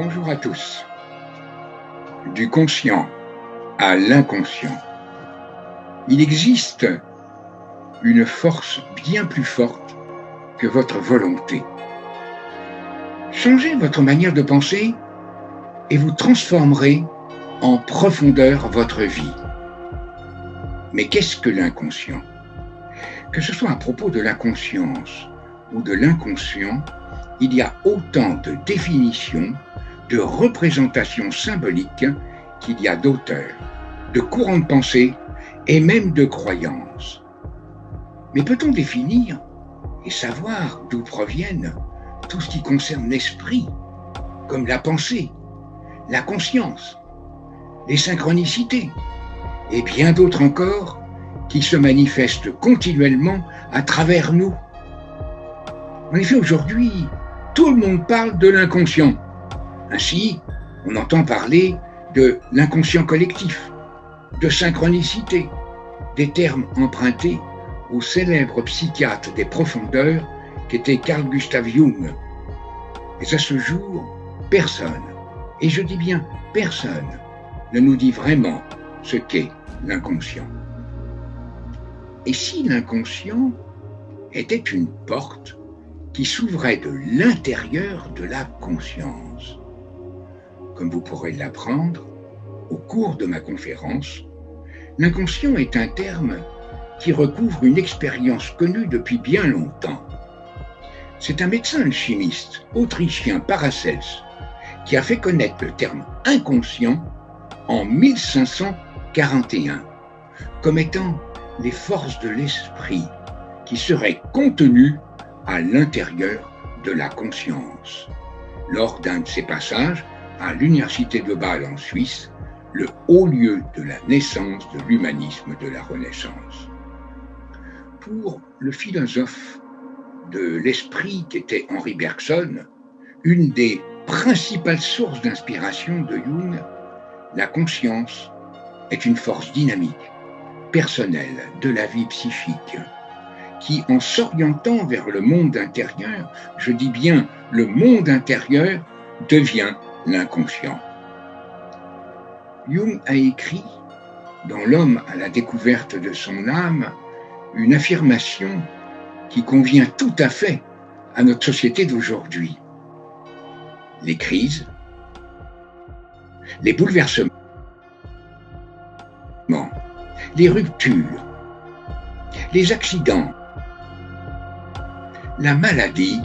Bonjour à tous. Du conscient à l'inconscient. Il existe une force bien plus forte que votre volonté. Changez votre manière de penser et vous transformerez en profondeur votre vie. Mais qu'est-ce que l'inconscient? Que ce soit à propos de la conscience ou de l'inconscient, il y a autant de définitions, de représentations symboliques qu'il y a d'auteurs, de courants de pensée et même de croyances. Mais peut-on définir et savoir d'où proviennent tout ce qui concerne l'esprit, comme la pensée, la conscience, les synchronicités et bien d'autres encore qui se manifestent continuellement à travers nous? En effet, aujourd'hui, tout le monde parle de l'inconscient. Ainsi, on entend parler de l'inconscient collectif, de synchronicité, des termes empruntés au célèbre psychiatre des profondeurs qu'était Carl Gustav Jung. Mais à ce jour, personne, et je dis bien personne, ne nous dit vraiment ce qu'est l'inconscient. Et si l'inconscient était une porte qui s'ouvrait de l'intérieur de la conscience? Comme vous pourrez l'apprendre au cours de ma conférence, l'inconscient est un terme qui recouvre une expérience connue depuis bien longtemps. C'est un médecin chimiste autrichien, Paracels, qui a fait connaître le terme inconscient en 1541 comme étant les forces de l'esprit qui seraient contenues à l'intérieur de la conscience. Lors d'un de ses passages à l'université de Bâle en Suisse, le haut lieu de la naissance de l'humanisme de la Renaissance. Pour le philosophe de l'esprit qu'était Henri Bergson, une des principales sources d'inspiration de Jung, la conscience est une force dynamique, personnelle de la vie psychique, qui, en s'orientant vers le monde intérieur, je dis bien le monde intérieur, devient l'inconscient. Jung a écrit, dans L'homme à la découverte de son âme, une affirmation qui convient tout à fait à notre société d'aujourd'hui. Les crises, les bouleversements, les ruptures, les accidents, la maladie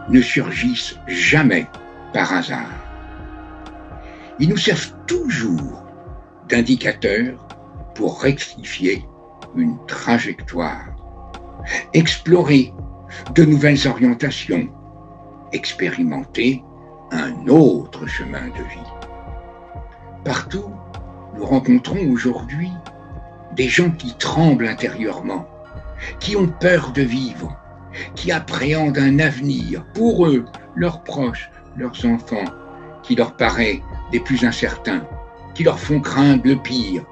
ne surgissent jamais par hasard. Ils nous servent toujours d'indicateurs pour rectifier une trajectoire, explorer de nouvelles orientations, expérimenter un autre chemin de vie. Partout, nous rencontrons aujourd'hui des gens qui tremblent intérieurement, qui ont peur de vivre, qui appréhendent un avenir pour eux, leurs proches, leurs enfants, qui leur paraît des plus incertains, qui leur font craindre le pire,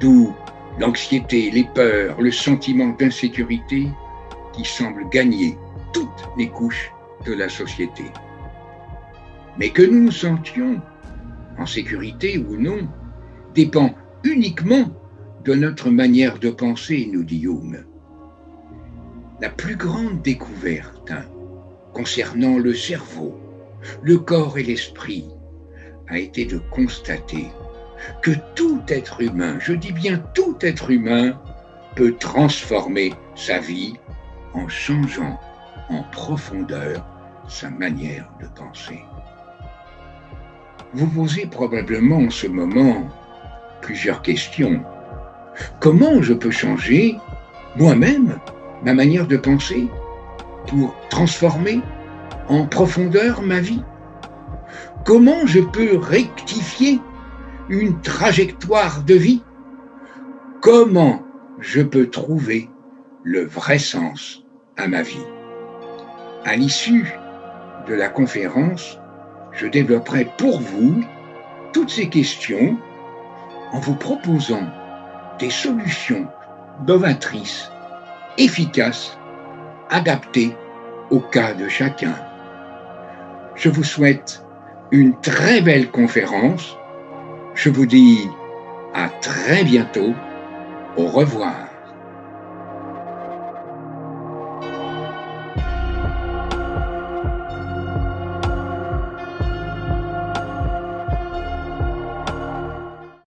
d'où l'anxiété, les peurs, le sentiment d'insécurité qui semble gagner toutes les couches de la société. Mais que nous nous sentions en sécurité ou non dépend uniquement de notre manière de penser, nous dit Jung. La plus grande découverte concernant le cerveau, le corps et l'esprit a été de constater que tout être humain, je dis bien tout être humain, peut transformer sa vie en changeant en profondeur sa manière de penser. Vous posez probablement en ce moment plusieurs questions. Comment je peux changer moi-même ma manière de penser pour transformer en profondeur ma vie? Comment je peux rectifier une trajectoire de vie? Comment je peux trouver le vrai sens à ma vie? À l'issue de la conférence, je développerai pour vous toutes ces questions en vous proposant des solutions novatrices, efficaces, adaptées au cas de chacun. Je vous souhaite une très belle conférence. Je vous dis à très bientôt. Au revoir.